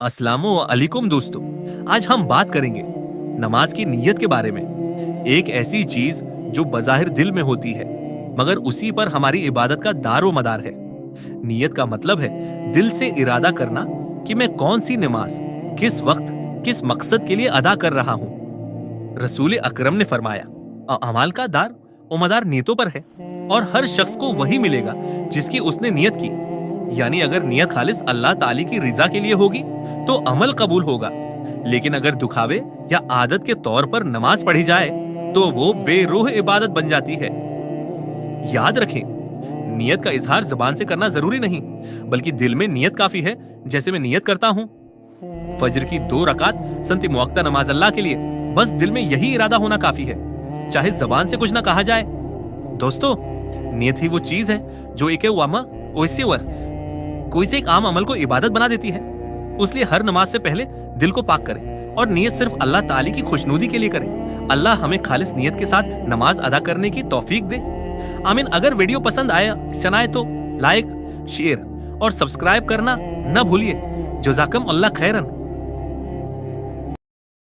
अस्सलामु अलैकुम दोस्तों, आज हम बात करेंगे नमाज की नीयत के बारे में। एक ऐसी चीज जो बज़ाहिर दिल में होती है मगर उसी पर हमारी इबादत का दारो मदार है। नीयत का मतलब है दिल से इरादा करना कि मैं कौन सी नमाज किस वक्त किस मकसद के लिए अदा कर रहा हूँ। रसूल अकरम ने फरमाया, अमाल का दार व मदार नीयतों पर है और हर शख्स को वही मिलेगा जिसकी उसने नीयत की। यानी अगर नीयत खालिस अल्लाह ताली की रिजा के लिए होगी तो अमल कबूल होगा, लेकिन अगर दुखावे या आदत के तौर पर नमाज पढ़ी जाए तो वो बेरूह इबादत बन जाती है। याद रखें, नियत का इजहार जुबान से करना जरूरी नहीं, बल्कि दिल में नियत काफी है। जैसे मैं नियत करता हूँ फजर की 2 रकात संति मुअक्ता नमाज अल्लाह के लिए, बस दिल में यही इरादा होना काफी है, चाहे जबान से कुछ ना कहा जाए। दोस्तों, नियत ही वो चीज है जो एक वामा कोई से एक आम अमल को इबादत बना देती है। उसलिए हर नमाज से पहले दिल को पाक करें और नियत सिर्फ अल्लाह ताली की खुशनुदी के लिए करें। अल्लाह हमें खालिस नियत के साथ नमाज अदा करने की तौफीक दे। आमीन। अगर वीडियो पसंद आया चनाए तो लाइक, शेयर और सब्सक्राइब करना न भूलिए। जज़ाकम अल्लाह खैरन।